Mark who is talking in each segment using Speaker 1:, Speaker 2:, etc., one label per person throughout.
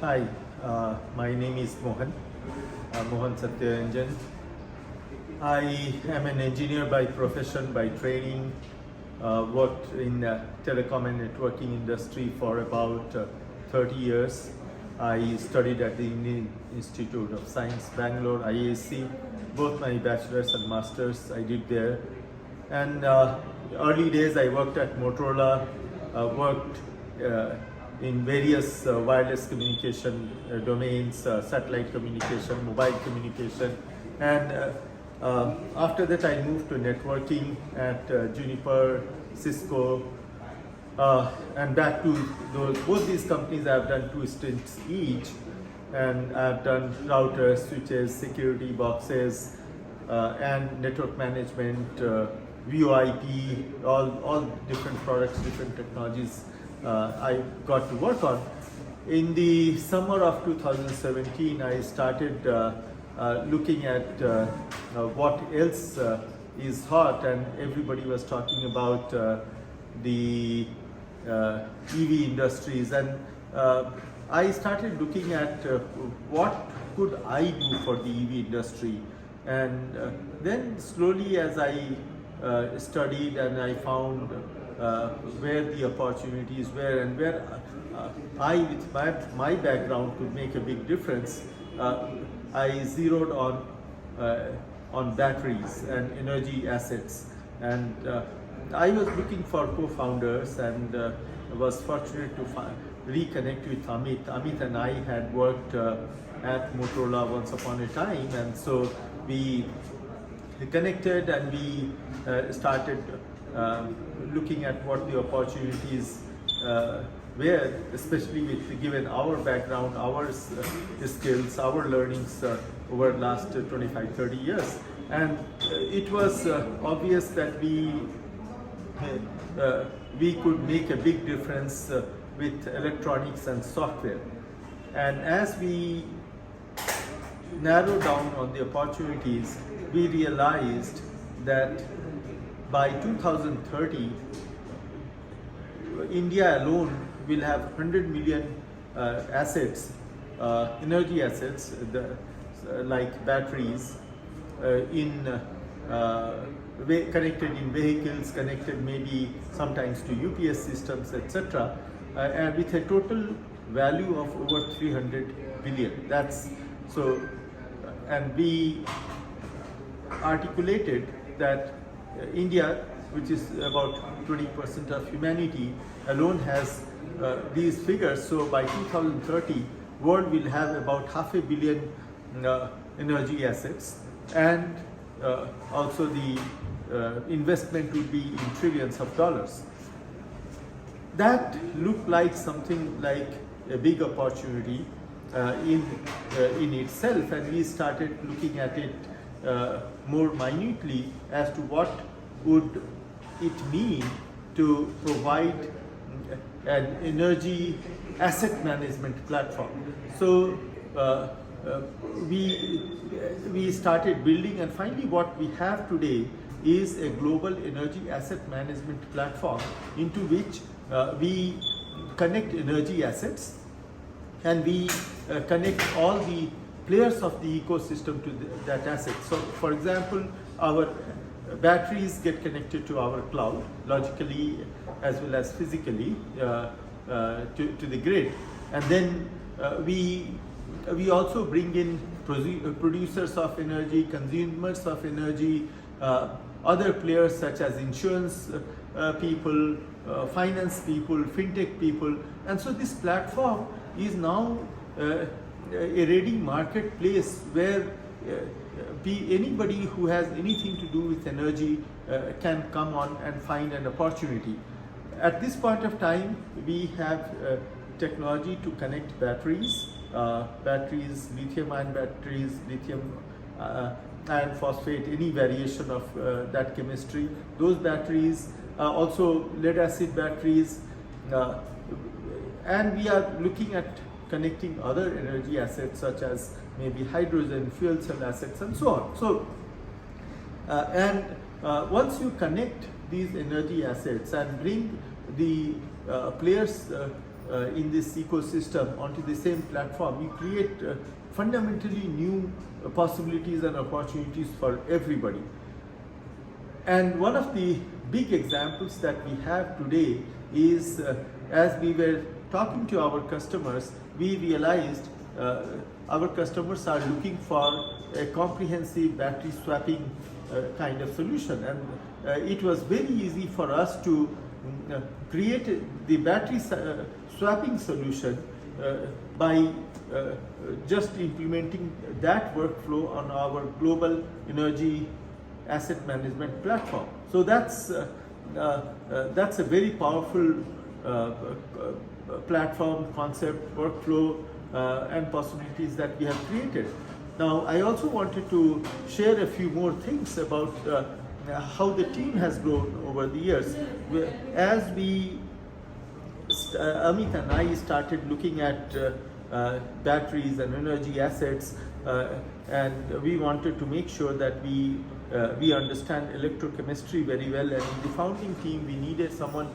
Speaker 1: Hi, my name is Mohan, Mohan Satyaranjan. I am an engineer by profession, by training, worked in telecom and networking industry for about 30 years. I studied at the Indian Institute of Science, Bangalore, IAC. Both my bachelor's and master's I did there. And early days I worked at Motorola, worked in various wireless communication domains, satellite communication, mobile communication, and after that I moved to networking at Juniper, Cisco, and back to both these companies. I've done 2 stints each, and I've done routers, switches, security boxes, and network management, VoIP, all different products, different technologies I got to work on. In the summer of 2017, I started looking at what else is hot, and everybody was talking about the EV industries, and I started looking at what could I do for the EV industry, and then slowly as I studied and I found where the opportunities were and where I, with my background, could make a big difference. I zeroed on batteries and energy assets, and I was looking for co-founders, and was fortunate to reconnect with Amit. Amit and I had worked at Motorola once upon a time, and so we connected and we started looking at what the opportunities were, especially with given our background, our skills, our learnings over the last 25-30 years. And it was obvious that we could make a big difference with electronics and software. And as we narrowed down on the opportunities, we realized that by 2030, India alone will have 100 million assets, energy assets, like batteries, connected in vehicles, connected maybe sometimes to UPS systems, etc., and with a total value of over 300 billion. That's so, and we articulated that India, which is about 20% of humanity, alone has these figures. So by 2030, world will have about 500 million energy assets, and also the investment would be in trillions of dollars. That looked like something like a big opportunity in itself, and we started looking at it more minutely as to what would it mean to provide an energy asset management platform. So we started building, and finally what we have today is a global energy asset management platform into which we connect energy assets, and we connect all the players of the ecosystem to that asset. So for example, our batteries get connected to our cloud, logically as well as physically, to the grid, and then we also bring in producers of energy, consumers of energy, other players such as insurance people, finance people, fintech people, and so this platform is now a ready marketplace where anybody who has anything to do with energy can come on and find an opportunity. At this point of time, we have technology to connect batteries, lithium-ion batteries, lithium iron phosphate, any variation of that chemistry. Those batteries, also lead-acid batteries, and we are looking at connecting other energy assets such as maybe hydrogen, fuel cell assets, and so on. So, once you connect these energy assets and bring the players in this ecosystem onto the same platform, you create fundamentally new possibilities and opportunities for everybody. And one of the big examples that we have today is as we were talking to our customers, we realized our customers are looking for a comprehensive battery swapping kind of solution, and it was very easy for us to create the battery swapping solution by just implementing that workflow on our global energy asset management platform. So that's a very powerful platform, concept, workflow, and possibilities that we have created. Now, I also wanted to share a few more things about how the team has grown over the years. As Amit and I started looking at batteries and energy assets, and we wanted to make sure that we understand electrochemistry very well. And in the founding team, we needed someone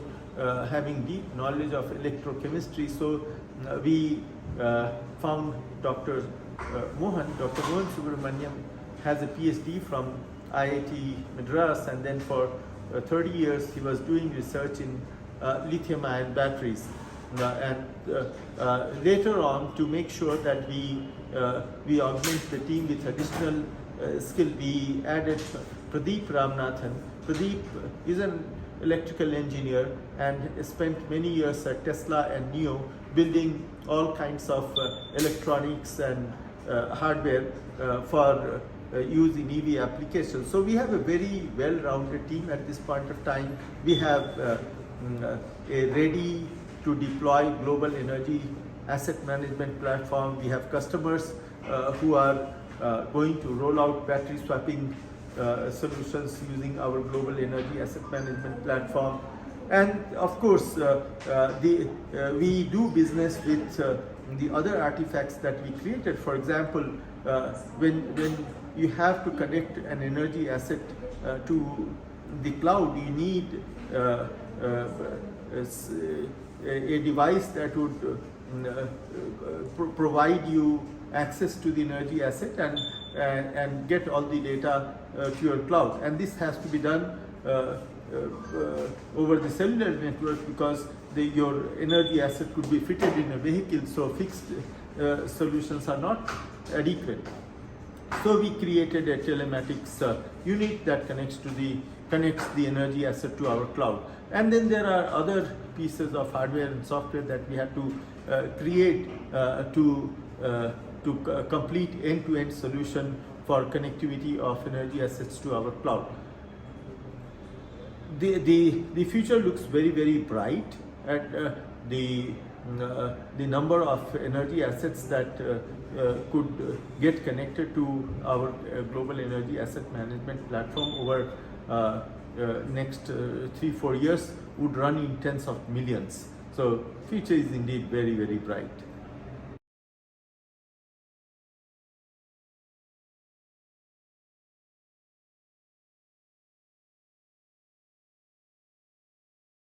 Speaker 1: having deep knowledge of electrochemistry. So we found Dr. Mohan. Dr. Mohan Subramaniam has a PhD from IIT Madras, and then for 30 years he was doing research in lithium-ion batteries. And later on, to make sure that we augment the team with additional skill, we added Pradeep Ramanathan. Pradeep is an electrical engineer and spent many years at Tesla and NIO building all kinds of electronics and hardware for use in EV applications. So we have a very well-rounded team at this point of time. We have a ready to deploy global energy asset management platform. We have customers who are going to roll out battery swapping solutions using our global energy asset management platform. And of course, we do business with the other artifacts that we created. For example, when you have to connect an energy asset to the cloud, you need a device that would provide you access to the energy asset and get all the data to your cloud. And this has to be done over the cellular network, because your energy asset could be fitted in a vehicle, so fixed solutions are not adequate. So we created a telematics unit that connects the energy asset to our cloud. And then there are other pieces of hardware and software that we had to create to complete end-to-end solution for connectivity of energy assets to our cloud. The future looks very, very bright at the number of energy assets that could get connected to our global energy asset management platform over next 3-4 years would run in tens of millions. So future is indeed very, very bright.